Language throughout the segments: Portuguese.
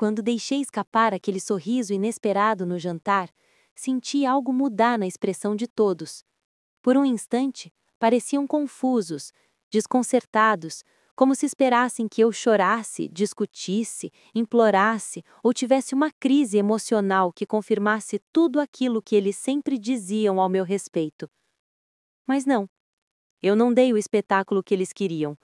Quando deixei escapar aquele sorriso inesperado no jantar, senti algo mudar na expressão de todos. Por um instante, pareciam confusos, desconcertados, como se esperassem que eu chorasse, discutisse, implorasse ou tivesse uma crise emocional que confirmasse tudo aquilo que eles sempre diziam ao meu respeito. Mas não, eu não dei o espetáculo que eles queriam,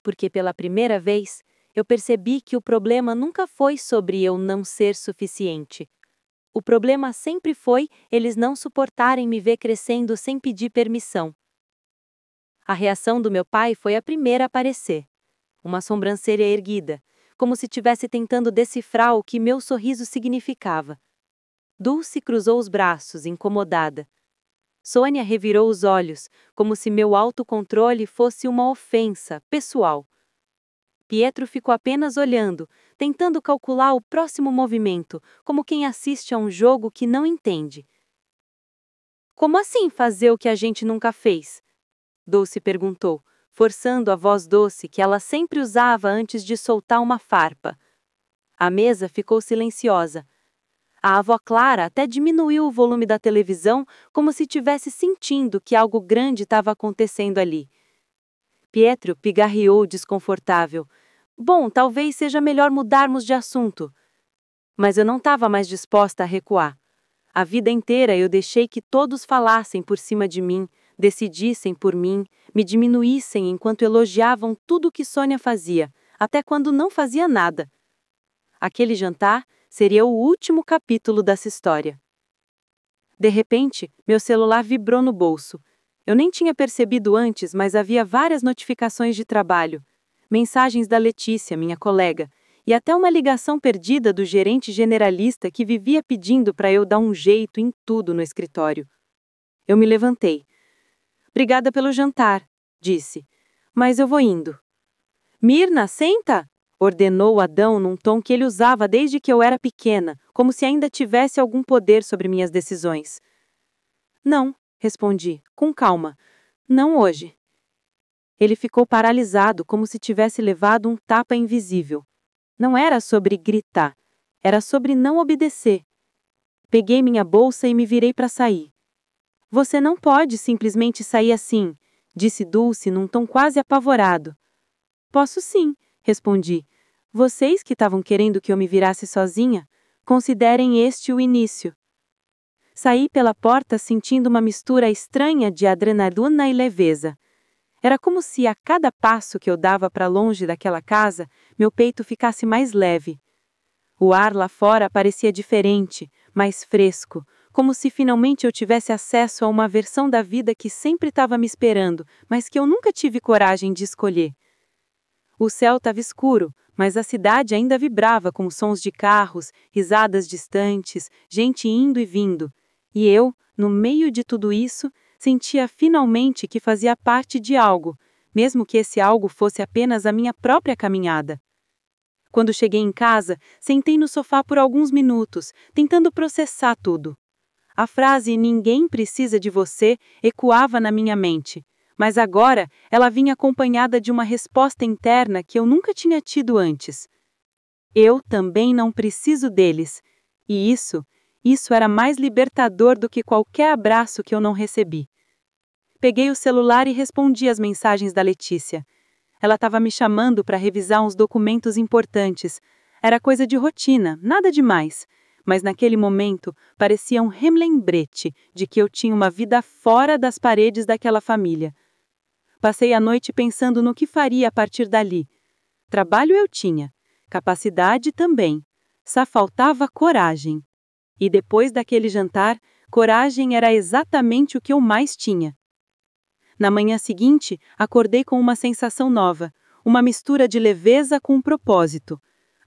porque pela primeira vez eu percebi que o problema nunca foi sobre eu não ser suficiente. O problema sempre foi eles não suportarem me ver crescendo sem pedir permissão. A reação do meu pai foi a primeira a aparecer. Uma sobrancelha erguida, como se estivesse tentando decifrar o que meu sorriso significava. Dulce cruzou os braços, incomodada. Sônia revirou os olhos, como se meu autocontrole fosse uma ofensa pessoal. Pietro ficou apenas olhando, tentando calcular o próximo movimento, como quem assiste a um jogo que não entende. Como assim fazer o que a gente nunca fez? Dulce perguntou, forçando a voz doce que ela sempre usava antes de soltar uma farpa. A mesa ficou silenciosa. A avó Clara até diminuiu o volume da televisão, como se tivesse sentindo que algo grande estava acontecendo ali. Pietro pigarreou desconfortável. Bom, talvez seja melhor mudarmos de assunto. Mas eu não estava mais disposta a recuar. A vida inteira eu deixei que todos falassem por cima de mim, decidissem por mim, me diminuíssem enquanto elogiavam tudo o que Sônia fazia, até quando não fazia nada. Aquele jantar seria o último capítulo dessa história. De repente, meu celular vibrou no bolso. Eu nem tinha percebido antes, mas havia várias notificações de trabalho, mensagens da Letícia, minha colega, e até uma ligação perdida do gerente generalista que vivia pedindo para eu dar um jeito em tudo no escritório. Eu me levantei. Obrigada pelo jantar, disse. Mas eu vou indo. Mirna, senta! Ordenou Adão num tom que ele usava desde que eu era pequena, como se ainda tivesse algum poder sobre minhas decisões. Não, respondi, com calma. Não hoje. Ele ficou paralisado, como se tivesse levado um tapa invisível. Não era sobre gritar, era sobre não obedecer. Peguei minha bolsa e me virei para sair. Você não pode simplesmente sair assim, disse Dulce num tom quase apavorado. Posso sim, respondi. Vocês que estavam querendo que eu me virasse sozinha, considerem este o início. Saí pela porta sentindo uma mistura estranha de adrenalina e leveza. Era como se a cada passo que eu dava para longe daquela casa, meu peito ficasse mais leve. O ar lá fora parecia diferente, mais fresco, como se finalmente eu tivesse acesso a uma versão da vida que sempre estava me esperando, mas que eu nunca tive coragem de escolher. O céu estava escuro, mas a cidade ainda vibrava com sons de carros, risadas distantes, gente indo e vindo. E eu, no meio de tudo isso, sentia finalmente que fazia parte de algo, mesmo que esse algo fosse apenas a minha própria caminhada. Quando cheguei em casa, sentei no sofá por alguns minutos, tentando processar tudo. A frase "ninguém precisa de você" ecoava na minha mente, mas agora ela vinha acompanhada de uma resposta interna que eu nunca tinha tido antes. Eu também não preciso deles, e isso era mais libertador do que qualquer abraço que eu não recebi. Peguei o celular e respondi às mensagens da Letícia. Ela estava me chamando para revisar uns documentos importantes. Era coisa de rotina, nada demais. Mas naquele momento parecia um remembrete de que eu tinha uma vida fora das paredes daquela família. Passei a noite pensando no que faria a partir dali. Trabalho eu tinha, capacidade também. Só faltava coragem. E depois daquele jantar, coragem era exatamente o que eu mais tinha. Na manhã seguinte, acordei com uma sensação nova, uma mistura de leveza com um propósito.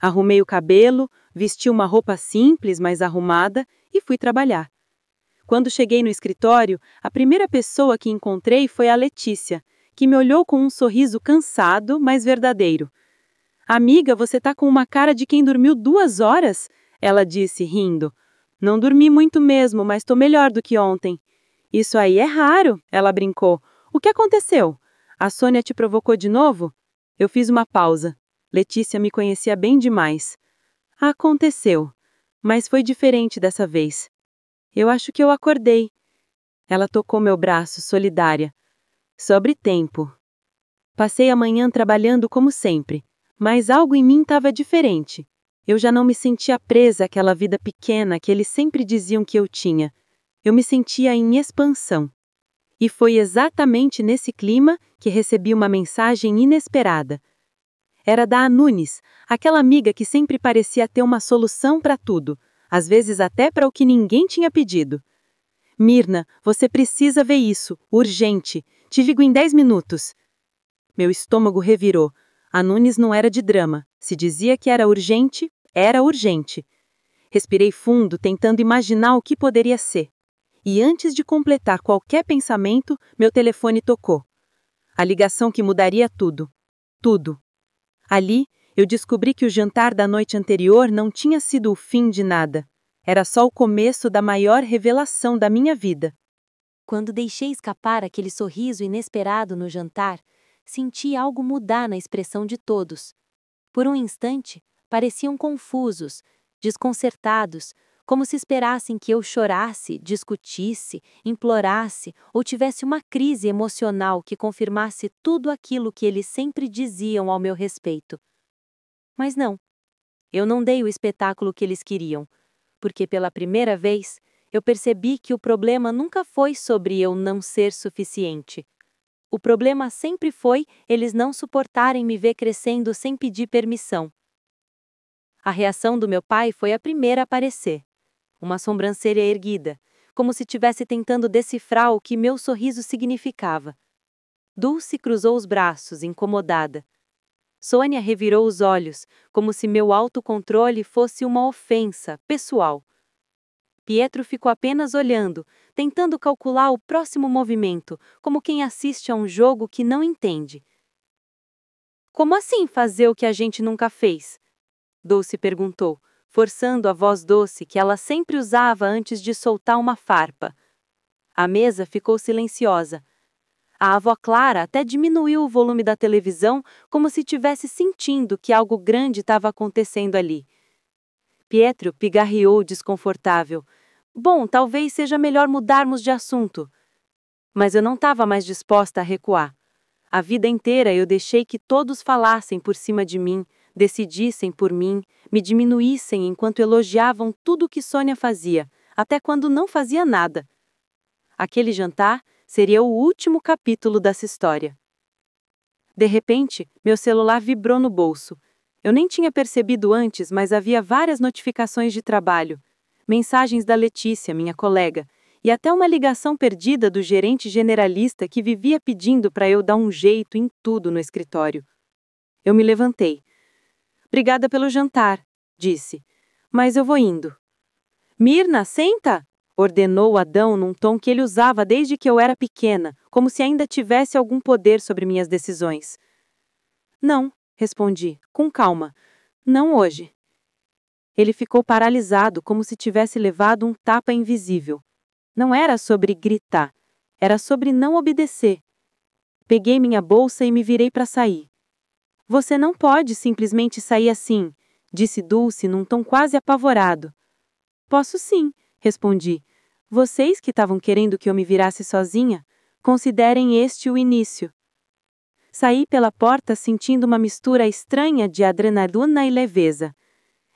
Arrumei o cabelo, vesti uma roupa simples, mas arrumada, e fui trabalhar. Quando cheguei no escritório, a primeira pessoa que encontrei foi a Letícia, que me olhou com um sorriso cansado, mas verdadeiro. Amiga, você tá com uma cara de quem dormiu 2 horas? Ela disse, rindo. Não dormi muito mesmo, mas tô melhor do que ontem. Isso aí é raro, ela brincou. O que aconteceu? A Sônia te provocou de novo? Eu fiz uma pausa. Letícia me conhecia bem demais. Aconteceu, mas foi diferente dessa vez. Eu acho que eu acordei. Ela tocou meu braço, solidária. Sobre tempo. Passei a manhã trabalhando como sempre, mas algo em mim estava diferente. Eu já não me sentia presa àquela vida pequena que eles sempre diziam que eu tinha. Eu me sentia em expansão. E foi exatamente nesse clima que recebi uma mensagem inesperada. Era da Anunes, aquela amiga que sempre parecia ter uma solução para tudo, às vezes até para o que ninguém tinha pedido. Mirna, você precisa ver isso, urgente. Te ligo em 10 minutos. Meu estômago revirou. Anunes não era de drama. Se dizia que era urgente, era urgente. Respirei fundo, tentando imaginar o que poderia ser. E antes de completar qualquer pensamento, meu telefone tocou. A ligação que mudaria tudo. Tudo. Ali, eu descobri que o jantar da noite anterior não tinha sido o fim de nada. Era só o começo da maior revelação da minha vida. Quando deixei escapar aquele sorriso inesperado no jantar, senti algo mudar na expressão de todos. Por um instante, pareciam confusos, desconcertados, como se esperassem que eu chorasse, discutisse, implorasse ou tivesse uma crise emocional que confirmasse tudo aquilo que eles sempre diziam ao meu respeito. Mas não, eu não dei o espetáculo que eles queriam, porque pela primeira vez eu percebi que o problema nunca foi sobre eu não ser suficiente. O problema sempre foi eles não suportarem me ver crescendo sem pedir permissão. A reação do meu pai foi a primeira a aparecer. Uma sobrancelha erguida, como se estivesse tentando decifrar o que meu sorriso significava. Dulce cruzou os braços, incomodada. Sônia revirou os olhos, como se meu autocontrole fosse uma ofensa pessoal. Pietro ficou apenas olhando, tentando calcular o próximo movimento, como quem assiste a um jogo que não entende. Como assim fazer o que a gente nunca fez? Dulce perguntou, forçando a voz doce que ela sempre usava antes de soltar uma farpa. A mesa ficou silenciosa. A avó Clara até diminuiu o volume da televisão, como se tivesse sentindo que algo grande estava acontecendo ali. Pietro pigarreou desconfortável. Bom, talvez seja melhor mudarmos de assunto. Mas eu não estava mais disposta a recuar. A vida inteira eu deixei que todos falassem por cima de mim, decidissem por mim, me diminuíssem enquanto elogiavam tudo o que Sônia fazia, até quando não fazia nada. Aquele jantar seria o último capítulo dessa história. De repente, meu celular vibrou no bolso. Eu nem tinha percebido antes, mas havia várias notificações de trabalho, mensagens da Letícia, minha colega, e até uma ligação perdida do gerente generalista que vivia pedindo para eu dar um jeito em tudo no escritório. Eu me levantei. Obrigada pelo jantar, disse. Mas eu vou indo. Mirna, senta! Ordenou Adão num tom que ele usava desde que eu era pequena, como se ainda tivesse algum poder sobre minhas decisões. Não, respondi, com calma. Não hoje. Ele ficou paralisado, como se tivesse levado um tapa invisível. Não era sobre gritar, era sobre não obedecer. Peguei minha bolsa e me virei para sair. Você não pode simplesmente sair assim, disse Dulce num tom quase apavorado. Posso sim, respondi. Vocês que estavam querendo que eu me virasse sozinha, considerem este o início. Saí pela porta sentindo uma mistura estranha de adrenalina e leveza.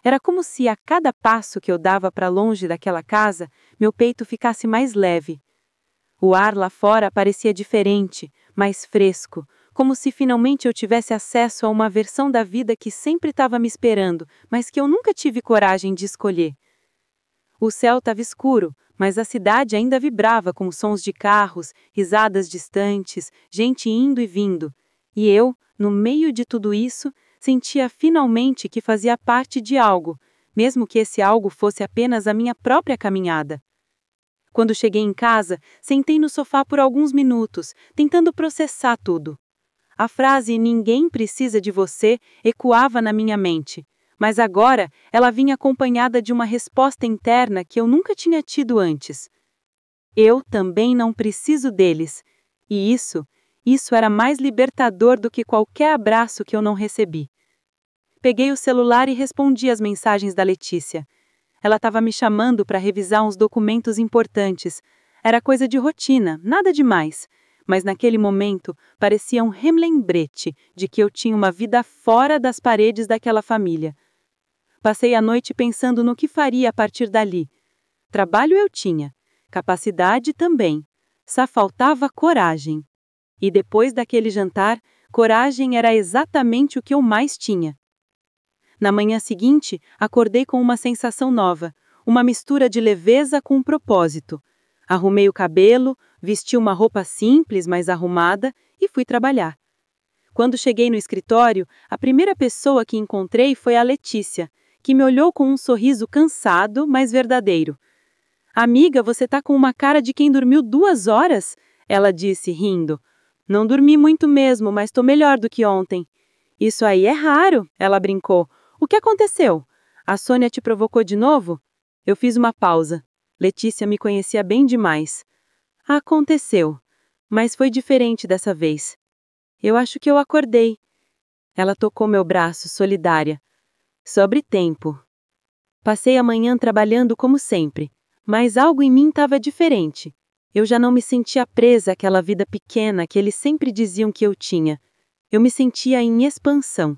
Era como se a cada passo que eu dava para longe daquela casa, meu peito ficasse mais leve. O ar lá fora parecia diferente, mais fresco, como se finalmente eu tivesse acesso a uma versão da vida que sempre estava me esperando, mas que eu nunca tive coragem de escolher. O céu estava escuro, mas a cidade ainda vibrava com sons de carros, risadas distantes, gente indo e vindo. E eu, no meio de tudo isso, sentia finalmente que fazia parte de algo, mesmo que esse algo fosse apenas a minha própria caminhada. Quando cheguei em casa, sentei no sofá por alguns minutos, tentando processar tudo. A frase "ninguém precisa de você" ecoava na minha mente, mas agora ela vinha acompanhada de uma resposta interna que eu nunca tinha tido antes. Eu também não preciso deles. E isso era mais libertador do que qualquer abraço que eu não recebi. Peguei o celular e respondi às mensagens da Letícia. Ela estava me chamando para revisar uns documentos importantes. Era coisa de rotina, nada demais. Mas naquele momento parecia um relembrete de que eu tinha uma vida fora das paredes daquela família. Passei a noite pensando no que faria a partir dali. Trabalho eu tinha, capacidade também. Só faltava coragem. E depois daquele jantar, coragem era exatamente o que eu mais tinha. Na manhã seguinte, acordei com uma sensação nova, uma mistura de leveza com um propósito. Arrumei o cabelo, vesti uma roupa simples, mas arrumada, e fui trabalhar. Quando cheguei no escritório, a primeira pessoa que encontrei foi a Letícia, que me olhou com um sorriso cansado, mas verdadeiro. "Amiga, você tá com uma cara de quem dormiu 2 horas?" Ela disse, rindo. "Não dormi muito mesmo, mas tô melhor do que ontem." "Isso aí é raro," ela brincou. "O que aconteceu? A Sônia te provocou de novo?" Eu fiz uma pausa. Letícia me conhecia bem demais. "Aconteceu, mas foi diferente dessa vez. Eu acho que eu acordei." Ela tocou meu braço, solidária. "Sobre tempo." Passei a manhã trabalhando como sempre, mas algo em mim estava diferente. Eu já não me sentia presa àquela vida pequena que eles sempre diziam que eu tinha. Eu me sentia em expansão.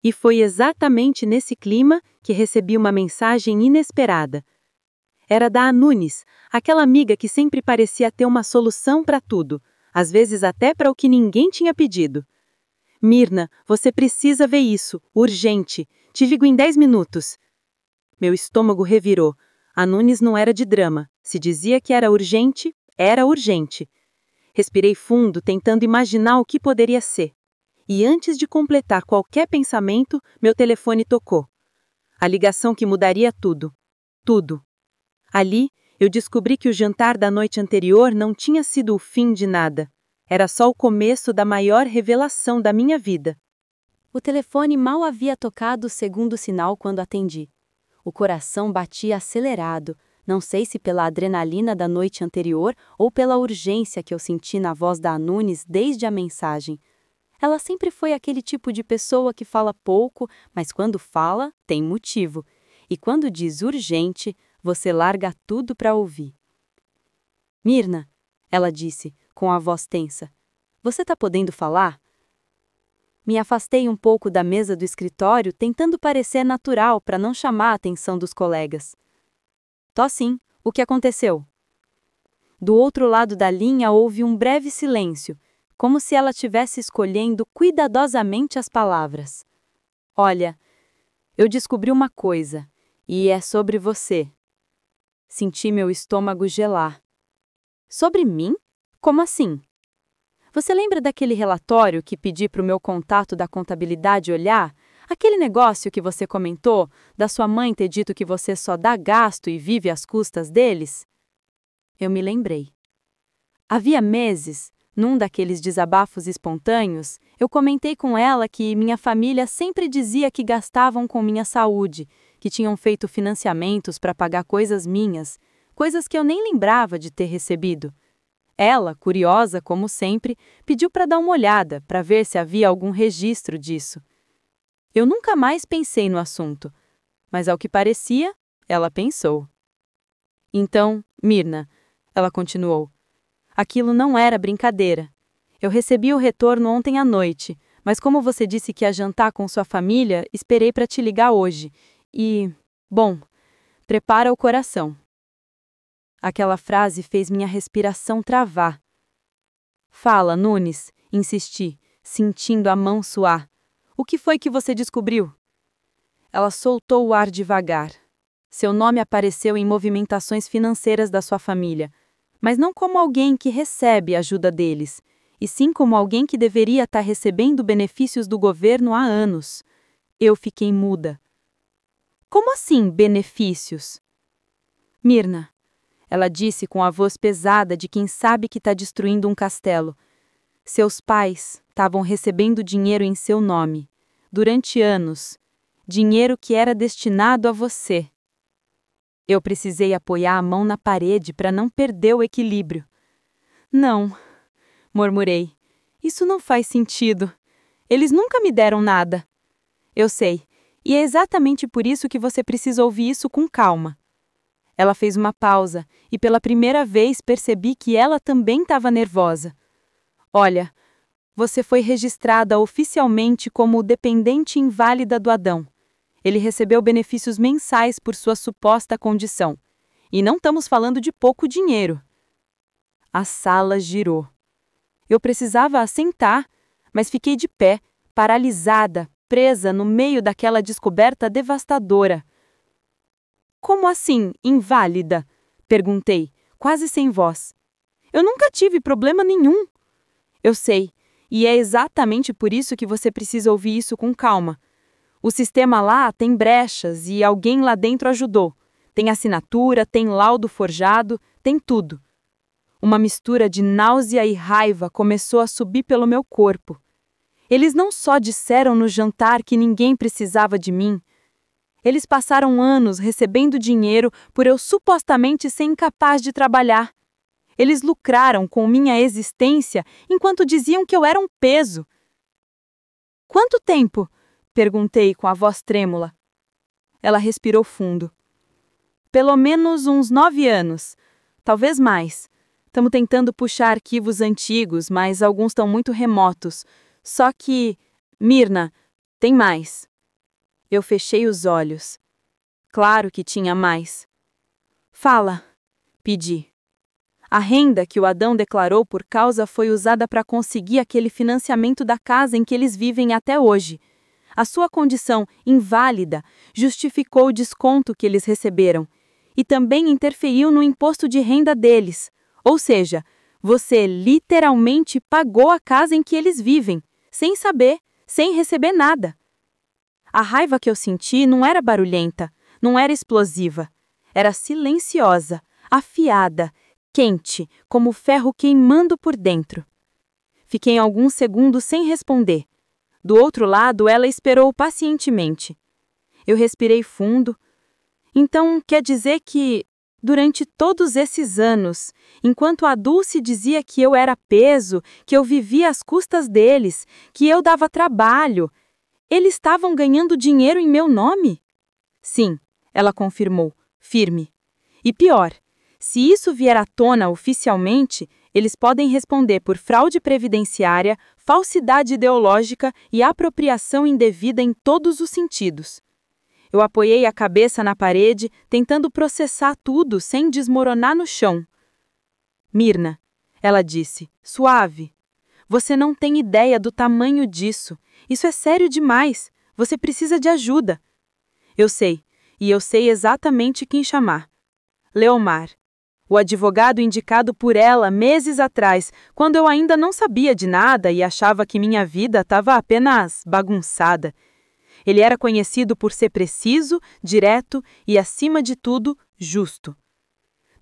E foi exatamente nesse clima que recebi uma mensagem inesperada. Era da Nunes, aquela amiga que sempre parecia ter uma solução para tudo, às vezes até para o que ninguém tinha pedido. "Mirna, você precisa ver isso, urgente. Te ligo em 10 minutos." Meu estômago revirou. A Nunes não era de drama. Se dizia que era urgente, era urgente. Respirei fundo, tentando imaginar o que poderia ser. E antes de completar qualquer pensamento, meu telefone tocou. A ligação que mudaria tudo. Tudo. Ali, eu descobri que o jantar da noite anterior não tinha sido o fim de nada. Era só o começo da maior revelação da minha vida. O telefone mal havia tocado o segundo sinal quando atendi. O coração batia acelerado, não sei se pela adrenalina da noite anterior ou pela urgência que eu senti na voz da Nunes desde a mensagem. Ela sempre foi aquele tipo de pessoa que fala pouco, mas quando fala, tem motivo. E quando diz urgente, você larga tudo para ouvir. "Mirna," ela disse, com a voz tensa, "você tá podendo falar?" Me afastei um pouco da mesa do escritório, tentando parecer natural para não chamar a atenção dos colegas. "Tô sim, o que aconteceu?" Do outro lado da linha houve um breve silêncio, como se ela estivesse escolhendo cuidadosamente as palavras. "Olha, eu descobri uma coisa, e é sobre você." Senti meu estômago gelar. "Sobre mim? Como assim?" "Você lembra daquele relatório que pedi para o meu contato da contabilidade olhar? Aquele negócio que você comentou, da sua mãe ter dito que você só dá gasto e vive às custas deles?" Eu me lembrei. Havia meses, num daqueles desabafos espontâneos, eu comentei com ela que minha família sempre dizia que gastavam com minha saúde, que tinham feito financiamentos para pagar coisas minhas, coisas que eu nem lembrava de ter recebido. Ela, curiosa como sempre, pediu para dar uma olhada, para ver se havia algum registro disso. Eu nunca mais pensei no assunto, mas ao que parecia, ela pensou. "Então, Mirna," ela continuou, "aquilo não era brincadeira. Eu recebi o retorno ontem à noite, mas como você disse que ia jantar com sua família, esperei para te ligar hoje. E, bom, prepara o coração." Aquela frase fez minha respiração travar. "Fala, Nunes," insisti, sentindo a mão suar. "O que foi que você descobriu?" Ela soltou o ar devagar. Seu nome apareceu em movimentações financeiras da sua família, mas não como alguém que recebe a ajuda deles, e sim como alguém que deveria estar recebendo benefícios do governo há anos. Eu fiquei muda. "Como assim, benefícios?" "Mirna," ela disse com a voz pesada de quem sabe que está destruindo um castelo. "Seus pais estavam recebendo dinheiro em seu nome, durante anos, dinheiro que era destinado a você." Eu precisei apoiar a mão na parede para não perder o equilíbrio. "Não," murmurei. "Isso não faz sentido. Eles nunca me deram nada." "Eu sei, E é exatamente por isso que você precisa ouvir isso com calma. Ela fez uma pausa e pela primeira vez percebi que ela também estava nervosa. Olha, você foi registrada oficialmente como dependente inválida do Adão. Ele recebeu benefícios mensais por sua suposta condição. E não estamos falando de pouco dinheiro. A sala girou. Eu precisava assentar, mas fiquei de pé, paralisada, presa no meio daquela descoberta devastadora. Como assim, inválida? Perguntei, quase sem voz. Eu nunca tive problema nenhum. Eu sei, e é exatamente por isso que você precisa ouvir isso com calma. O sistema lá tem brechas e alguém lá dentro ajudou. Tem assinatura, tem laudo forjado, tem tudo. Uma mistura de náusea e raiva começou a subir pelo meu corpo. Eles não só disseram no jantar que ninguém precisava de mim. Eles passaram anos recebendo dinheiro por eu supostamente ser incapaz de trabalhar. Eles lucraram com minha existência enquanto diziam que eu era um peso. Quanto tempo? Perguntei com a voz trêmula. Ela respirou fundo. Pelo menos uns 9 anos. Talvez mais. Estamos tentando puxar arquivos antigos, mas alguns estão muito remotos. Só que, Mirna, tem mais. Eu fechei os olhos. Claro que tinha mais. Fala, pedi. A renda que o Adão declarou por causa foi usada para conseguir aquele financiamento da casa em que eles vivem até hoje. A sua condição inválida justificou o desconto que eles receberam e também interferiu no imposto de renda deles. Ou seja, você literalmente pagou a casa em que eles vivem, sem saber, sem receber nada. A raiva que eu senti não era barulhenta, não era explosiva. Era silenciosa, afiada, quente, como ferro queimando por dentro. Fiquei alguns segundos sem responder. Do outro lado, ela esperou pacientemente. Eu respirei fundo. Então, quer dizer que, durante todos esses anos, enquanto a Dulce dizia que eu era peso, que eu vivia às custas deles, que eu dava trabalho, eles estavam ganhando dinheiro em meu nome? Sim, ela confirmou, firme. E pior, se isso vier à tona oficialmente, eles podem responder por fraude previdenciária, falsidade ideológica e apropriação indevida em todos os sentidos. Eu apoiei a cabeça na parede, tentando processar tudo sem desmoronar no chão. Mirna, ela disse, suave. Você não tem ideia do tamanho disso. Isso é sério demais. Você precisa de ajuda. Eu sei, e eu sei exatamente quem chamar. Leomar, o advogado indicado por ela meses atrás, quando eu ainda não sabia de nada e achava que minha vida estava apenas bagunçada. Ele era conhecido por ser preciso, direto e, acima de tudo, justo.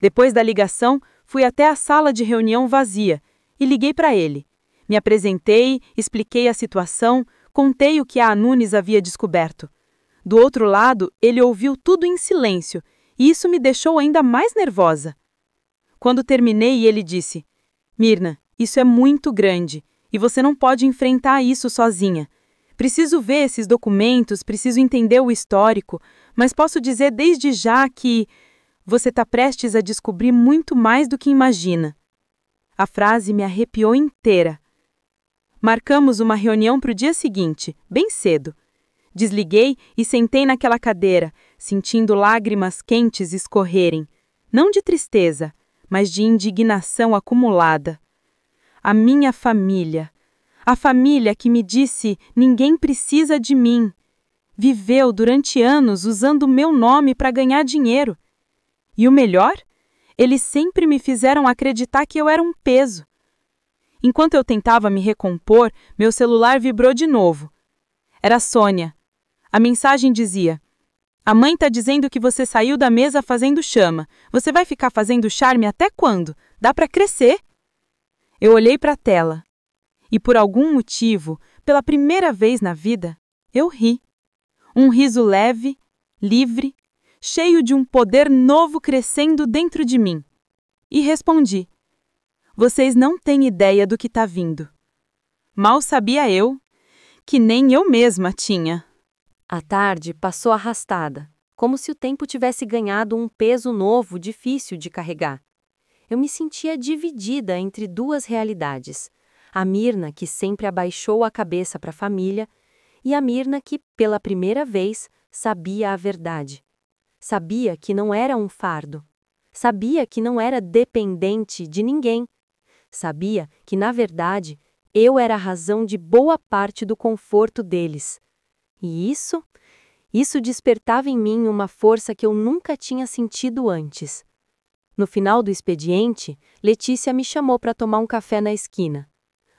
Depois da ligação, fui até a sala de reunião vazia e liguei para ele. Me apresentei, expliquei a situação, contei o que a Nunes havia descoberto. Do outro lado, ele ouviu tudo em silêncio, e isso me deixou ainda mais nervosa. Quando terminei, ele disse, Mirna, isso é muito grande, e você não pode enfrentar isso sozinha. Preciso ver esses documentos, preciso entender o histórico, mas posso dizer desde já que você está prestes a descobrir muito mais do que imagina. A frase me arrepiou inteira. Marcamos uma reunião para o dia seguinte, bem cedo. Desliguei e sentei naquela cadeira, sentindo lágrimas quentes escorrerem, não de tristeza, mas de indignação acumulada. A minha família, a família que me disse ninguém precisa de mim, viveu durante anos usando meu nome para ganhar dinheiro. E o melhor? Eles sempre me fizeram acreditar que eu era um peso. Enquanto eu tentava me recompor, meu celular vibrou de novo. Era Sônia. A mensagem dizia, a mãe está dizendo que você saiu da mesa fazendo chama. Você vai ficar fazendo charme até quando? Dá para crescer? Eu olhei para a tela. E por algum motivo, pela primeira vez na vida, eu ri. Um riso leve, livre, cheio de um poder novo crescendo dentro de mim. E respondi, vocês não têm ideia do que está vindo. Mal sabia eu, que nem eu mesma tinha. A tarde passou arrastada, como se o tempo tivesse ganhado um peso novo, difícil de carregar. Eu me sentia dividida entre duas realidades. A Mirna, que sempre abaixou a cabeça para a família, e a Mirna que, pela primeira vez, sabia a verdade. Sabia que não era um fardo. Sabia que não era dependente de ninguém. Sabia que, na verdade, eu era a razão de boa parte do conforto deles. E isso despertava em mim uma força que eu nunca tinha sentido antes. No final do expediente, Letícia me chamou para tomar um café na esquina.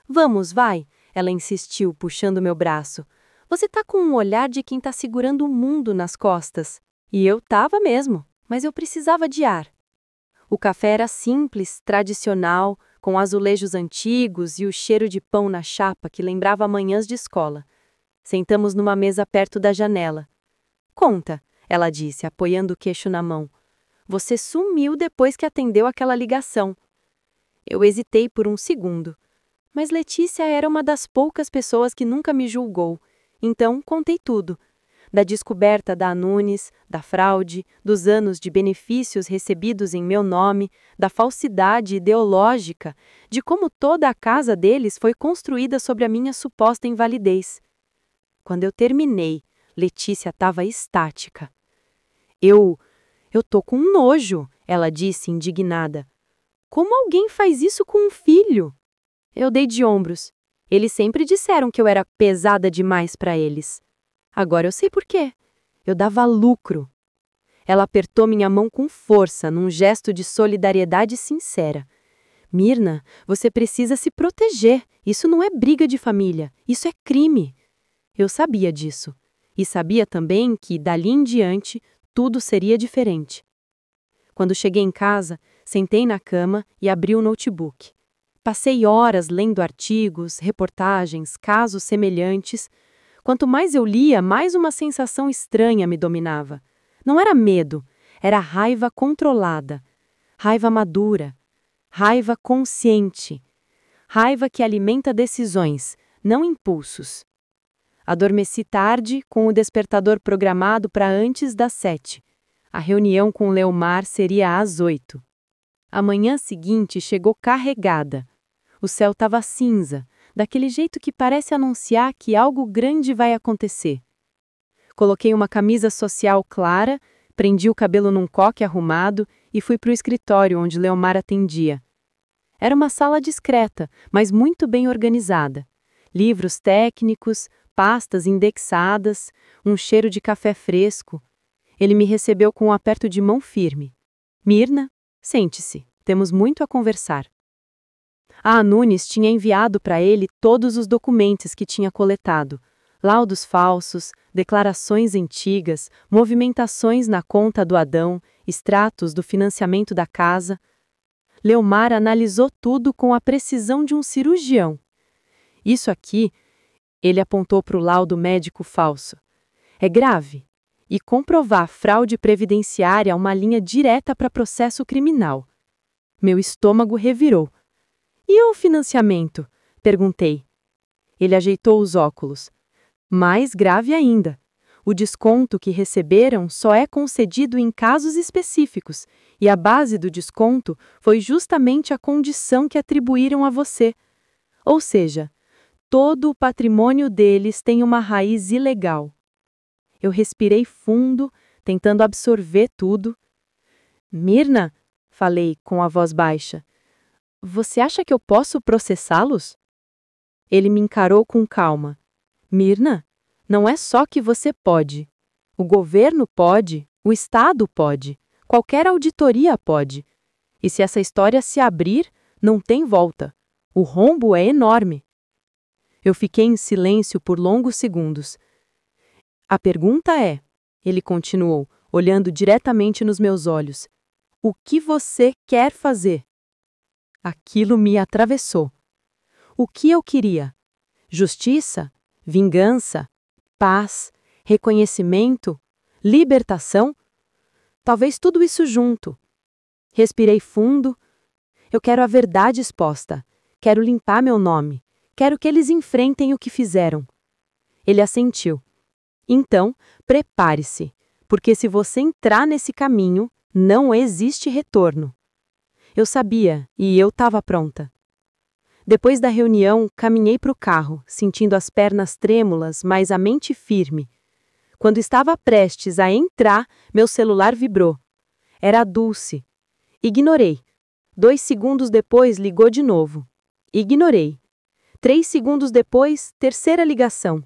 Vamos, vai, ela insistiu, puxando meu braço. Você tá com um olhar de quem tá segurando o mundo nas costas. E eu tava mesmo, mas eu precisava de ar. O café era simples, tradicional, com azulejos antigos e o cheiro de pão na chapa que lembrava manhãs de escola. Sentamos numa mesa perto da janela. Conta, ela disse, apoiando o queixo na mão. Você sumiu depois que atendeu aquela ligação. Eu hesitei por um segundo. Mas Letícia era uma das poucas pessoas que nunca me julgou. Então, contei tudo. Da descoberta da Nunes, da fraude, dos anos de benefícios recebidos em meu nome, da falsidade ideológica, de como toda a casa deles foi construída sobre a minha suposta invalidez. Quando eu terminei, Letícia estava estática. Eu tô com nojo, ela disse, indignada. Como alguém faz isso com um filho? Eu dei de ombros. Eles sempre disseram que eu era pesada demais para eles. Agora eu sei por quê. Eu dava lucro. Ela apertou minha mão com força, num gesto de solidariedade sincera. Mirna, você precisa se proteger. Isso não é briga de família. Isso é crime. Eu sabia disso. E sabia também que, dali em diante, tudo seria diferente. Quando cheguei em casa, sentei na cama e abri o notebook. Passei horas lendo artigos, reportagens, casos semelhantes. Quanto mais eu lia, mais uma sensação estranha me dominava. Não era medo, era raiva controlada, raiva madura, raiva consciente, raiva que alimenta decisões, não impulsos. Adormeci tarde, com o despertador programado para antes das 7. A reunião com Leomar seria às 8. A manhã seguinte chegou carregada. O céu estava cinza, daquele jeito que parece anunciar que algo grande vai acontecer. Coloquei uma camisa social clara, prendi o cabelo num coque arrumado e fui para o escritório onde Leomar atendia. Era uma sala discreta, mas muito bem organizada. Livros técnicos, pastas indexadas, um cheiro de café fresco. Ele me recebeu com um aperto de mão firme. Mirna, sente-se, temos muito a conversar. A Nunes tinha enviado para ele todos os documentos que tinha coletado. Laudos falsos, declarações antigas, movimentações na conta do Adão, extratos do financiamento da casa. Leomar analisou tudo com a precisão de um cirurgião. Isso aqui, ele apontou para o laudo médico falso. É grave. E comprovar fraude previdenciária é uma linha direta para processo criminal. Meu estômago revirou. E o financiamento? Perguntei. Ele ajeitou os óculos. Mais grave ainda. O desconto que receberam só é concedido em casos específicos, e a base do desconto foi justamente a condição que atribuíram a você. Ou seja, todo o patrimônio deles tem uma raiz ilegal. Eu respirei fundo, tentando absorver tudo. Mirna, falei com a voz baixa, você acha que eu posso processá-los? Ele me encarou com calma. Mirna, não é só que você pode. O governo pode, o Estado pode, qualquer auditoria pode. E se essa história se abrir, não tem volta. O rombo é enorme. Eu fiquei em silêncio por longos segundos. A pergunta é, ele continuou, olhando diretamente nos meus olhos, o que você quer fazer? Aquilo me atravessou. O que eu queria? Justiça? Vingança? Paz? Reconhecimento? Libertação? Talvez tudo isso junto. Respirei fundo. Eu quero a verdade exposta. Quero limpar meu nome. Quero que eles enfrentem o que fizeram. Ele assentiu. Então, prepare-se, porque se você entrar nesse caminho, não existe retorno. Eu sabia e eu estava pronta. Depois da reunião, caminhei para o carro, sentindo as pernas trêmulas, mas a mente firme. Quando estava prestes a entrar, meu celular vibrou. Era a Dulce. Ignorei. 2 segundos depois, ligou de novo. Ignorei. 3 segundos depois, terceira ligação.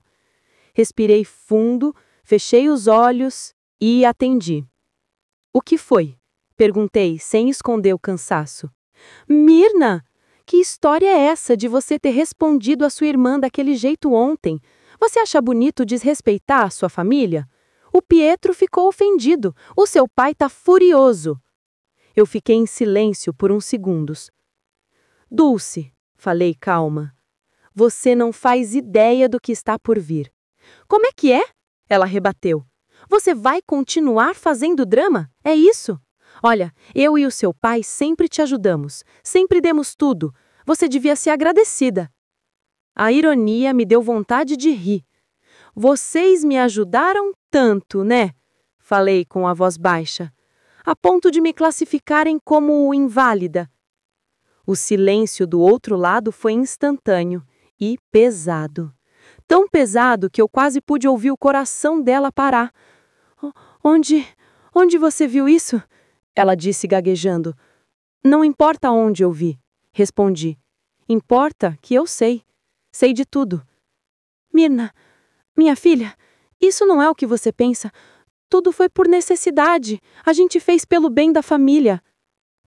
Respirei fundo, fechei os olhos e atendi. O que foi? Perguntei, sem esconder o cansaço. Mirna, que história é essa de você ter respondido à sua irmã daquele jeito ontem? Você acha bonito desrespeitar a sua família? O Pietro ficou ofendido. O seu pai tá furioso. Eu fiquei em silêncio por uns segundos. Dulce, falei calma, você não faz ideia do que está por vir. Como é que é? Ela rebateu. Você vai continuar fazendo drama? É isso? Olha, eu e o seu pai sempre te ajudamos, sempre demos tudo. Você devia ser agradecida. A ironia me deu vontade de rir. Vocês me ajudaram tanto, né? Falei com a voz baixa, a ponto de me classificarem como inválida. O silêncio do outro lado foi instantâneo e pesado. Tão pesado que eu quase pude ouvir o coração dela parar. Onde você viu isso? Ela disse gaguejando. Não importa onde eu vi, respondi. Importa que eu sei. Sei de tudo. Mirna, minha filha, isso não é o que você pensa. Tudo foi por necessidade. A gente fez pelo bem da família.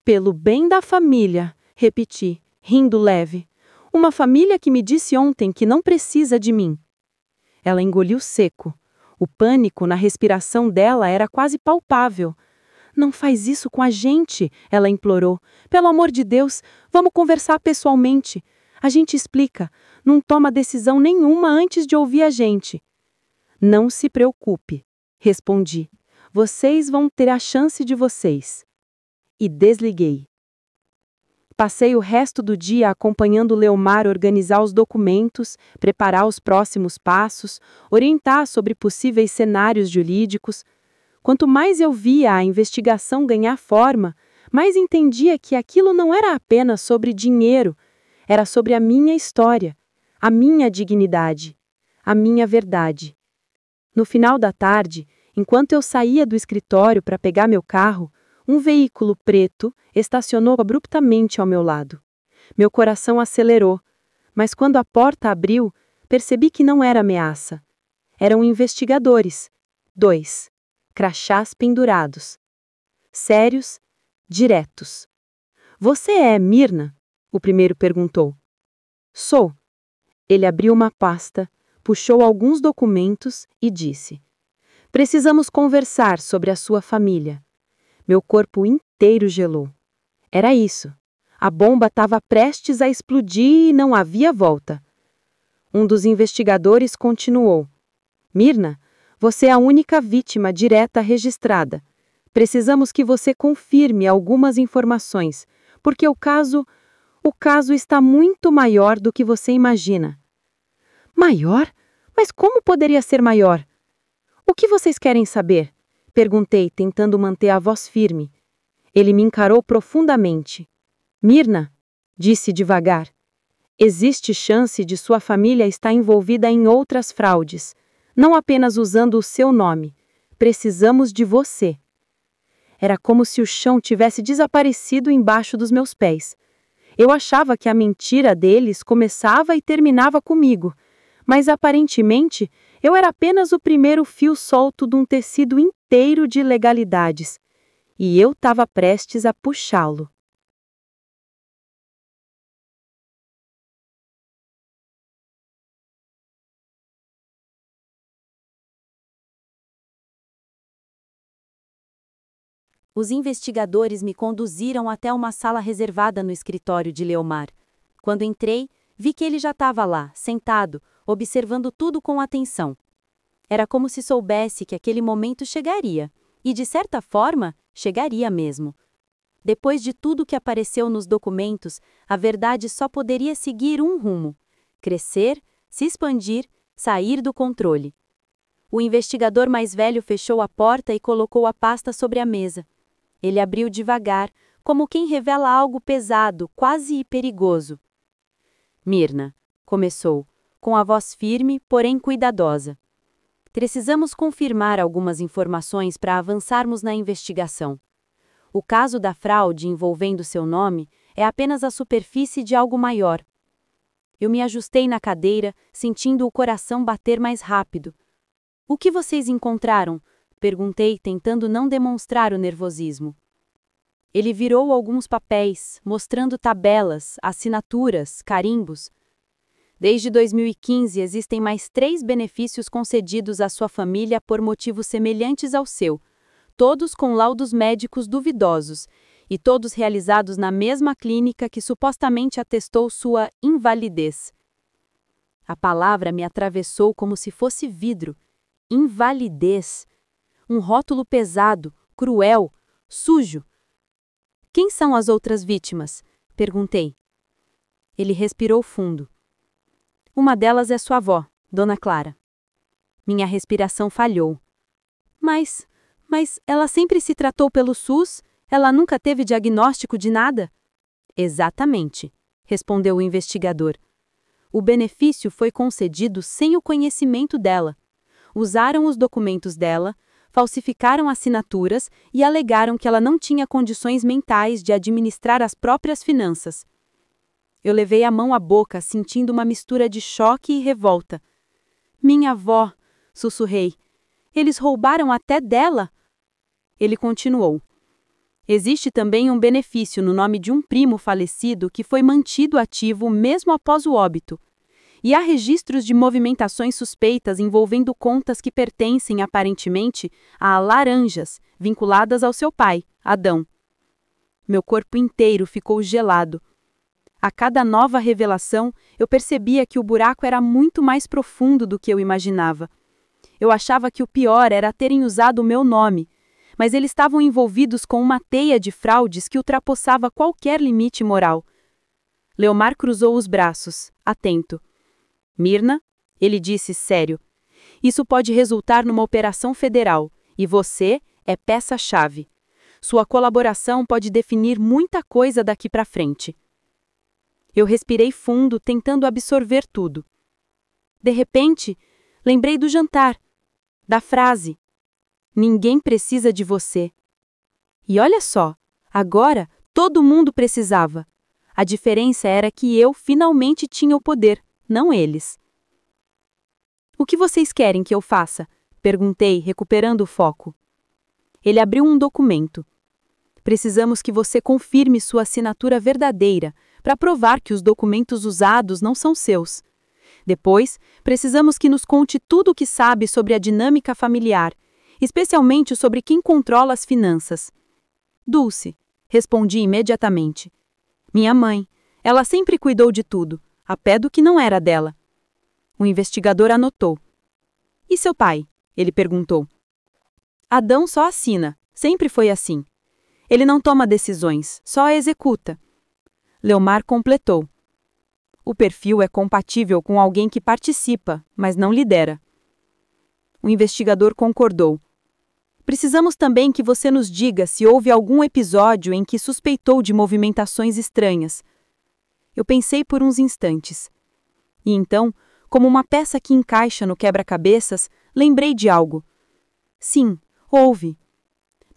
Pelo bem da família, repeti, rindo leve. Uma família que me disse ontem que não precisa de mim. Ela engoliu seco. O pânico na respiração dela era quase palpável. Não faz isso com a gente, ela implorou. Pelo amor de Deus, vamos conversar pessoalmente. A gente explica. Não toma decisão nenhuma antes de ouvir a gente. Não se preocupe, respondi. Vocês vão ter a chance de vocês. E desliguei. Passei o resto do dia acompanhando Leomar organizar os documentos, preparar os próximos passos, orientar sobre possíveis cenários jurídicos. Quanto mais eu via a investigação ganhar forma, mais entendia que aquilo não era apenas sobre dinheiro, era sobre a minha história, a minha dignidade, a minha verdade. No final da tarde, enquanto eu saía do escritório para pegar meu carro, um veículo preto estacionou abruptamente ao meu lado. Meu coração acelerou, mas quando a porta abriu, percebi que não era ameaça. Eram investigadores. 2. Crachás pendurados. Sérios, diretos. Você é Mirna? O primeiro perguntou. Sou. Ele abriu uma pasta, puxou alguns documentos e disse: Precisamos conversar sobre a sua família. Meu corpo inteiro gelou. Era isso. A bomba estava prestes a explodir e não havia volta. Um dos investigadores continuou. Mirna, você é a única vítima direta registrada. Precisamos que você confirme algumas informações, porque o caso está muito maior do que você imagina. Maior? Mas como poderia ser maior? O que vocês querem saber? Perguntei, tentando manter a voz firme. Ele me encarou profundamente. Mirna, disse devagar, existe chance de sua família estar envolvida em outras fraudes, não apenas usando o seu nome. Precisamos de você. Era como se o chão tivesse desaparecido embaixo dos meus pés. Eu achava que a mentira deles começava e terminava comigo, mas aparentemente eu era apenas o primeiro fio solto de um tecido inteiro de ilegalidades, e eu estava prestes a puxá-lo. Os investigadores me conduziram até uma sala reservada no escritório de Leomar. Quando entrei, vi que ele já estava lá, sentado, observando tudo com atenção. Era como se soubesse que aquele momento chegaria, e de certa forma, chegaria mesmo. Depois de tudo que apareceu nos documentos, a verdade só poderia seguir um rumo: crescer, se expandir, sair do controle. O investigador mais velho fechou a porta e colocou a pasta sobre a mesa. Ele abriu devagar, como quem revela algo pesado, quase perigoso. Myrna, começou, com a voz firme, porém cuidadosa. Precisamos confirmar algumas informações para avançarmos na investigação. O caso da fraude envolvendo seu nome é apenas a superfície de algo maior. Eu me ajustei na cadeira, sentindo o coração bater mais rápido. O que vocês encontraram? Perguntei, tentando não demonstrar o nervosismo. Ele virou alguns papéis, mostrando tabelas, assinaturas, carimbos. Desde 2015 existem mais 3 benefícios concedidos à sua família por motivos semelhantes ao seu, todos com laudos médicos duvidosos, e todos realizados na mesma clínica que supostamente atestou sua invalidez. A palavra me atravessou como se fosse vidro. Invalidez. Um rótulo pesado, cruel, sujo. Quem são as outras vítimas? Perguntei. Ele respirou fundo. Uma delas é sua avó, Dona Clara. Minha respiração falhou. Mas ela sempre se tratou pelo SUS? Ela nunca teve diagnóstico de nada? Exatamente, respondeu o investigador. O benefício foi concedido sem o conhecimento dela. Usaram os documentos dela, falsificaram assinaturas e alegaram que ela não tinha condições mentais de administrar as próprias finanças. Eu levei a mão à boca, sentindo uma mistura de choque e revolta. Minha avó, sussurrei. Eles roubaram até dela? Ele continuou. Existe também um benefício no nome de um primo falecido que foi mantido ativo mesmo após o óbito. E há registros de movimentações suspeitas envolvendo contas que pertencem, aparentemente, a laranjas, vinculadas ao seu pai, Adão. Meu corpo inteiro ficou gelado. A cada nova revelação, eu percebia que o buraco era muito mais profundo do que eu imaginava. Eu achava que o pior era terem usado o meu nome, mas eles estavam envolvidos com uma teia de fraudes que ultrapassava qualquer limite moral. Leomar cruzou os braços, atento. Myrna, ele disse sério, isso pode resultar numa operação federal, e você é peça-chave. Sua colaboração pode definir muita coisa daqui para frente. Eu respirei fundo, tentando absorver tudo. De repente, lembrei do jantar, da frase, ninguém precisa de você. E olha só, agora todo mundo precisava. A diferença era que eu finalmente tinha o poder, não eles. O que vocês querem que eu faça? Perguntei, recuperando o foco. Ele abriu um documento. Precisamos que você confirme sua assinatura verdadeira, para provar que os documentos usados não são seus. Depois, precisamos que nos conte tudo o que sabe sobre a dinâmica familiar, especialmente sobre quem controla as finanças. Dulce, respondi imediatamente. Minha mãe, ela sempre cuidou de tudo, a pé do que não era dela. O investigador anotou. E seu pai? Ele perguntou. Adão só assina, sempre foi assim. Ele não toma decisões, só a executa. Leomar completou. O perfil é compatível com alguém que participa, mas não lidera. O investigador concordou. Precisamos também que você nos diga se houve algum episódio em que suspeitou de movimentações estranhas. Eu pensei por uns instantes. E então, como uma peça que encaixa no quebra-cabeças, lembrei de algo. Sim, houve.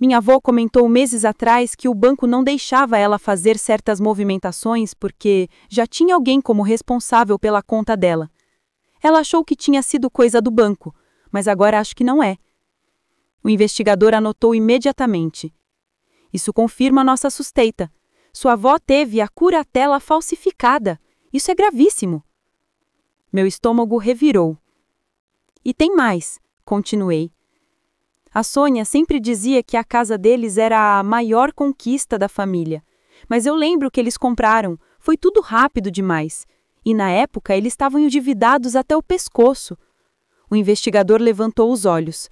Minha avó comentou meses atrás que o banco não deixava ela fazer certas movimentações porque já tinha alguém como responsável pela conta dela. Ela achou que tinha sido coisa do banco, mas agora acho que não é. O investigador anotou imediatamente. Isso confirma nossa suspeita. Sua avó teve a curatela falsificada. Isso é gravíssimo. Meu estômago revirou. E tem mais, continuei. A Sônia sempre dizia que a casa deles era a maior conquista da família. Mas eu lembro que eles compraram, foi tudo rápido demais. E na época eles estavam endividados até o pescoço. O investigador levantou os olhos.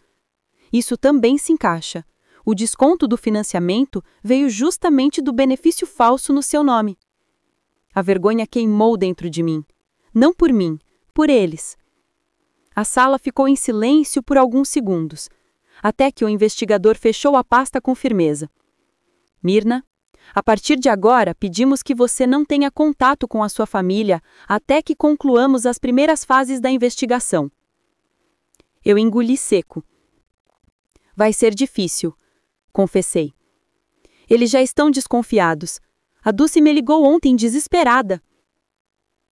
Isso também se encaixa. O desconto do financiamento veio justamente do benefício falso no seu nome. A vergonha queimou dentro de mim. Não por mim, por eles. A sala ficou em silêncio por alguns segundos, até que o investigador fechou a pasta com firmeza. Mirna, a partir de agora, pedimos que você não tenha contato com a sua família até que concluamos as primeiras fases da investigação. Eu engoli seco. Vai ser difícil, confessei. Eles já estão desconfiados. A Dulce me ligou ontem desesperada.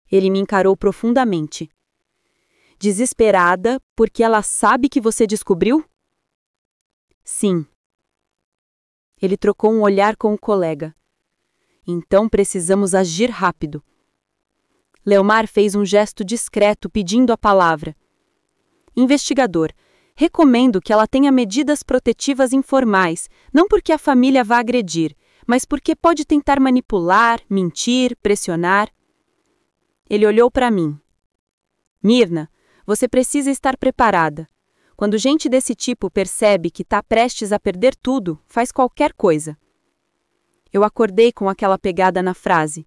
Ele me encarou profundamente. Desesperada porque ela sabe que você descobriu? Sim. Ele trocou um olhar com o colega. Então precisamos agir rápido. Leomar fez um gesto discreto pedindo a palavra. Investigador, recomendo que ela tenha medidas protetivas informais, não porque a família vá agredir, mas porque pode tentar manipular, mentir, pressionar. Ele olhou para mim. Mirna, você precisa estar preparada. Quando gente desse tipo percebe que está prestes a perder tudo, faz qualquer coisa. Eu acordei com aquela pegada na frase.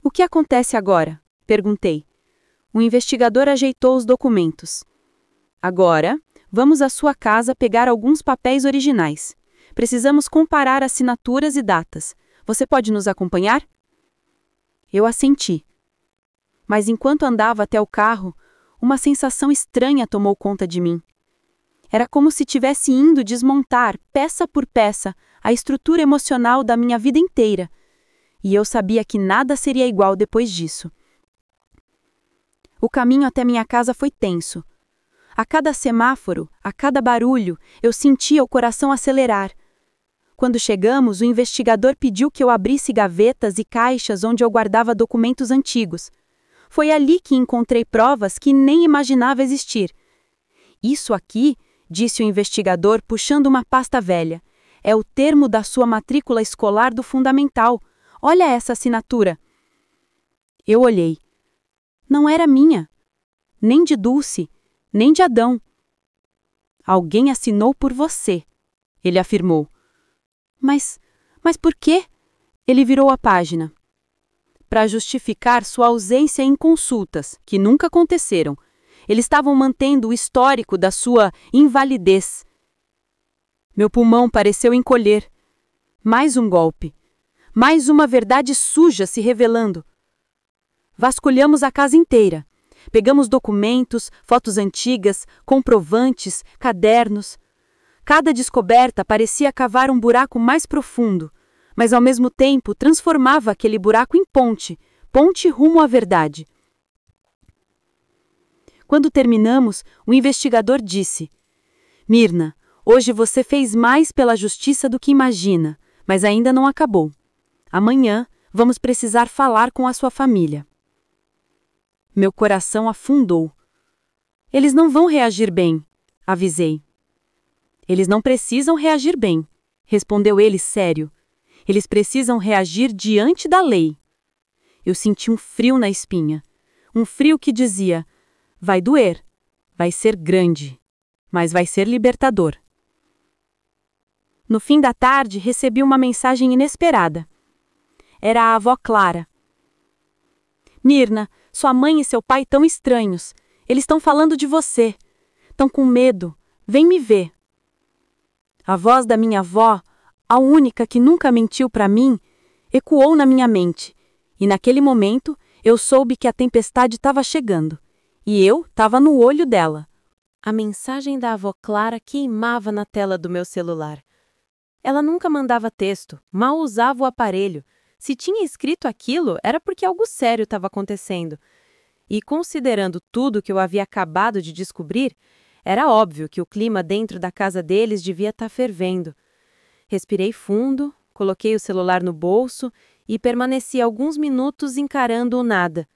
O que acontece agora? Perguntei. O investigador ajeitou os documentos. Agora, vamos à sua casa pegar alguns papéis originais. Precisamos comparar assinaturas e datas. Você pode nos acompanhar? Eu assenti. Mas enquanto andava até o carro, uma sensação estranha tomou conta de mim. Era como se tivesse indo desmontar, peça por peça, a estrutura emocional da minha vida inteira. E eu sabia que nada seria igual depois disso. O caminho até minha casa foi tenso. A cada semáforo, a cada barulho, eu sentia o coração acelerar. Quando chegamos, o investigador pediu que eu abrisse gavetas e caixas onde eu guardava documentos antigos. Foi ali que encontrei provas que nem imaginava existir. Isso aqui, disse o investigador puxando uma pasta velha, é o termo da sua matrícula escolar do fundamental. Olha essa assinatura. Eu olhei. Não era minha. Nem de Dulce, nem de Adão. Alguém assinou por você, ele afirmou. Mas por quê? Ele virou a página. Para justificar sua ausência em consultas, que nunca aconteceram. Eles estavam mantendo o histórico da sua invalidez. Meu pulmão pareceu encolher. Mais um golpe. Mais uma verdade suja se revelando. Vasculhamos a casa inteira. Pegamos documentos, fotos antigas, comprovantes, cadernos. Cada descoberta parecia cavar um buraco mais profundo, mas ao mesmo tempo transformava aquele buraco em ponte rumo à verdade. Quando terminamos, o investigador disse: Mirna, hoje você fez mais pela justiça do que imagina, mas ainda não acabou. Amanhã vamos precisar falar com a sua família. Meu coração afundou. Eles não vão reagir bem, avisei. Eles não precisam reagir bem, respondeu ele sério. Eles precisam reagir diante da lei. Eu senti um frio na espinha. Um frio que dizia: vai doer, vai ser grande, mas vai ser libertador. No fim da tarde, recebi uma mensagem inesperada. Era a avó Clara. Mirna, sua mãe e seu pai estão estranhos. Eles estão falando de você. Estão com medo. Vem me ver. A voz da minha avó, a única que nunca mentiu para mim, ecoou na minha mente. E naquele momento, eu soube que a tempestade estava chegando. E eu estava no olho dela. A mensagem da avó Clara queimava na tela do meu celular. Ela nunca mandava texto, mal usava o aparelho. Se tinha escrito aquilo, era porque algo sério estava acontecendo. E considerando tudo que eu havia acabado de descobrir, era óbvio que o clima dentro da casa deles devia estar fervendo. Respirei fundo, coloquei o celular no bolso e permaneci alguns minutos encarando o nada.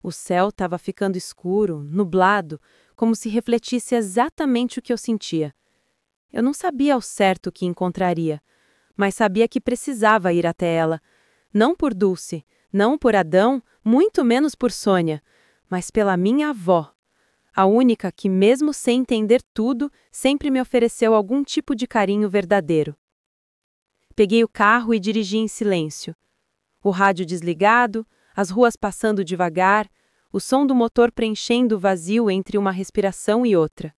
O céu estava ficando escuro, nublado, como se refletisse exatamente o que eu sentia. Eu não sabia ao certo o que encontraria, mas sabia que precisava ir até ela. Não por Dulce, não por Adão, muito menos por Sônia, mas pela minha avó. A única que, mesmo sem entender tudo, sempre me ofereceu algum tipo de carinho verdadeiro. Peguei o carro e dirigi em silêncio. O rádio desligado, as ruas passando devagar, o som do motor preenchendo o vazio entre uma respiração e outra.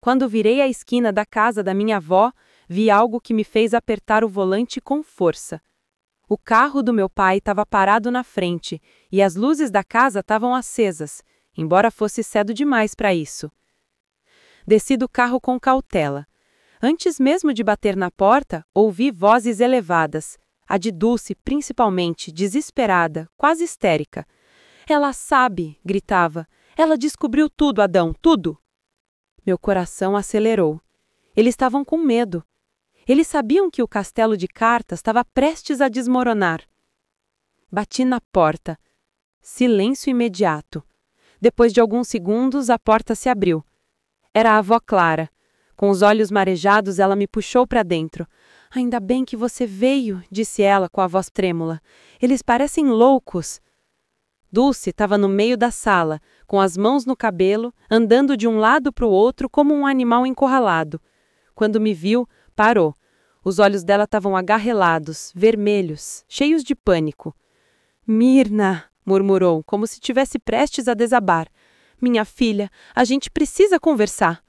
Quando virei a esquina da casa da minha avó, vi algo que me fez apertar o volante com força. O carro do meu pai estava parado na frente e as luzes da casa estavam acesas, embora fosse cedo demais para isso. Desci do carro com cautela. Antes mesmo de bater na porta, ouvi vozes elevadas, a de Dulce principalmente, desesperada, quase histérica. "Ela sabe!" gritava. "Ela descobriu tudo, Adão, tudo!" Meu coração acelerou. Eles estavam com medo. Eles sabiam que o castelo de cartas estava prestes a desmoronar. Bati na porta. Silêncio imediato. Depois de alguns segundos, a porta se abriu. Era a avó Clara. Com os olhos marejados, ela me puxou para dentro. "Ainda bem que você veio", disse ela com a voz trêmula. "Eles parecem loucos." Dulce estava no meio da sala, com as mãos no cabelo, andando de um lado para o outro como um animal encurralado. Quando me viu, parou. Os olhos dela estavam agarrelados, vermelhos, cheios de pânico. "Mirna", murmurou, como se estivesse prestes a desabar. "Minha filha, a gente precisa conversar."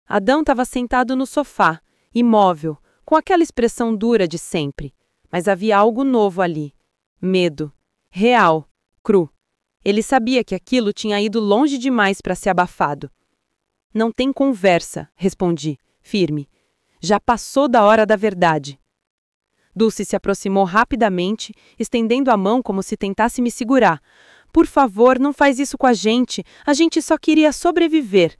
Adão estava sentado no sofá, imóvel, com aquela expressão dura de sempre. Mas havia algo novo ali. Medo. Real. Cru. Ele sabia que aquilo tinha ido longe demais para ser abafado. "Não tem conversa", respondi, firme. "Já passou da hora da verdade." Dulce se aproximou rapidamente, estendendo a mão como se tentasse me segurar. "Por favor, não faz isso com a gente só queria sobreviver."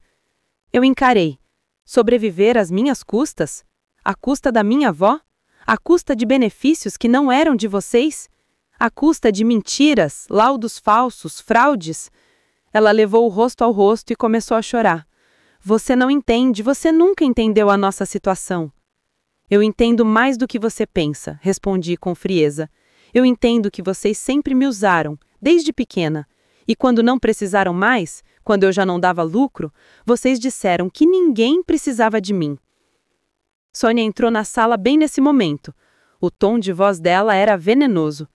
Eu encarei. Sobreviver às minhas custas? À custa da minha avó? À custa de benefícios que não eram de vocês? À custa de mentiras, laudos falsos, fraudes? Ela levou o rosto ao rosto e começou a chorar. "Você não entende, você nunca entendeu a nossa situação." "Eu entendo mais do que você pensa", respondi com frieza. "Eu entendo que vocês sempre me usaram, desde pequena. E quando não precisaram mais, quando eu já não dava lucro, vocês disseram que ninguém precisava de mim." Sônia entrou na sala bem nesse momento. O tom de voz dela era venenoso.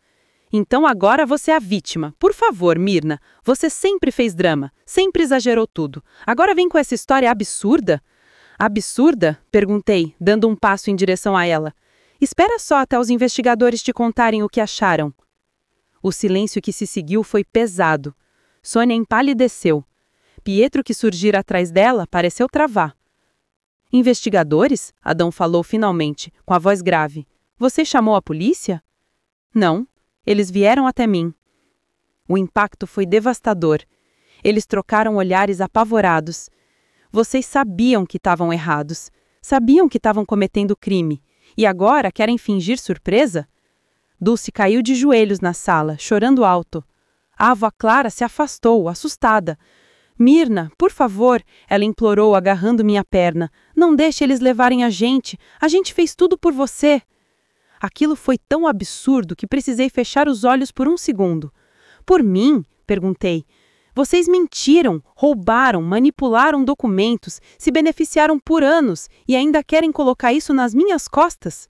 "Então agora você é a vítima. Por favor, Mirna, você sempre fez drama, sempre exagerou tudo. Agora vem com essa história absurda." "Absurda?" perguntei, dando um passo em direção a ela. "Espera só até os investigadores te contarem o que acharam." O silêncio que se seguiu foi pesado. Sônia empalideceu. Pietro, que surgira atrás dela, pareceu travar. "Investigadores?" Adão falou finalmente, com a voz grave. "Você chamou a polícia?" "Não. Eles vieram até mim." O impacto foi devastador. Eles trocaram olhares apavorados. "Vocês sabiam que estavam errados. Sabiam que estavam cometendo crime. E agora querem fingir surpresa?" Dulce caiu de joelhos na sala, chorando alto. A avó Clara se afastou, assustada. "Mirna, por favor", ela implorou, agarrando minha perna. "Não deixe eles levarem a gente fez tudo por você." Aquilo foi tão absurdo que precisei fechar os olhos por um segundo. "Por mim?" perguntei. "Vocês mentiram, roubaram, manipularam documentos, se beneficiaram por anos e ainda querem colocar isso nas minhas costas?"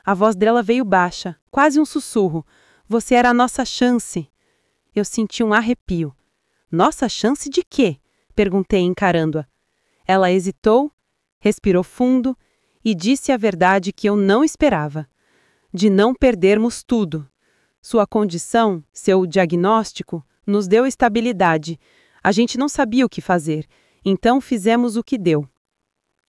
A voz dela veio baixa, quase um sussurro. "Você era a nossa chance." Eu senti um arrepio. "Nossa chance de quê?" perguntei, encarando-a. Ela hesitou, respirou fundo e disse a verdade que eu não esperava. "De não perdermos tudo. Sua condição, seu diagnóstico, nos deu estabilidade. A gente não sabia o que fazer, então fizemos o que deu."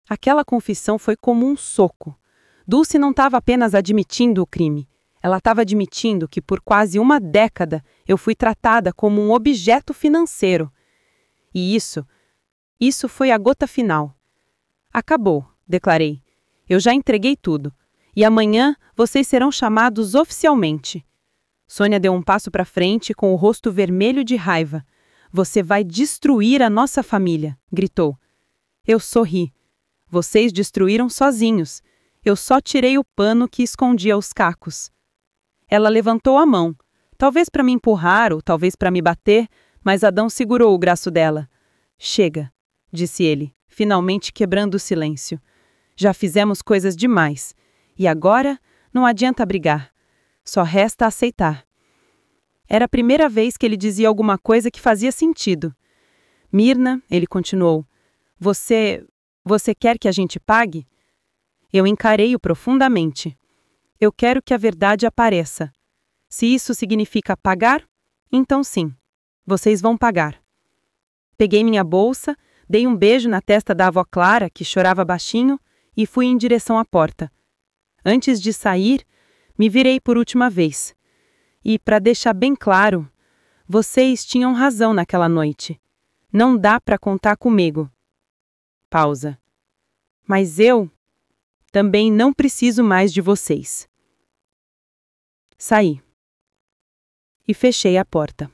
Aquela confissão foi como um soco. Dulce não estava apenas admitindo o crime. Ela estava admitindo que por quase uma década eu fui tratada como um objeto financeiro. E isso foi a gota final. "Acabou", declarei. "Eu já entreguei tudo. E amanhã vocês serão chamados oficialmente." Sônia deu um passo para frente com o rosto vermelho de raiva. "Você vai destruir a nossa família", gritou. Eu sorri. "Vocês destruíram sozinhos. Eu só tirei o pano que escondia os cacos." Ela levantou a mão, talvez para me empurrar ou talvez para me bater, mas Adão segurou o braço dela. "Chega", disse ele, finalmente quebrando o silêncio. "Já fizemos coisas demais. E agora não adianta brigar. Só resta aceitar." Era a primeira vez que ele dizia alguma coisa que fazia sentido. Mirna, ele continuou, você quer que a gente pague? Eu encarei-o profundamente. Eu quero que a verdade apareça. Se isso significa pagar, então sim, vocês vão pagar. Peguei minha bolsa, dei um beijo na testa da avó Clara, que chorava baixinho, e fui em direção à porta. Antes de sair, me virei por última vez. E, para deixar bem claro, vocês tinham razão naquela noite. Não dá para contar comigo. Pausa. Mas eu também não preciso mais de vocês. Saí. E fechei a porta.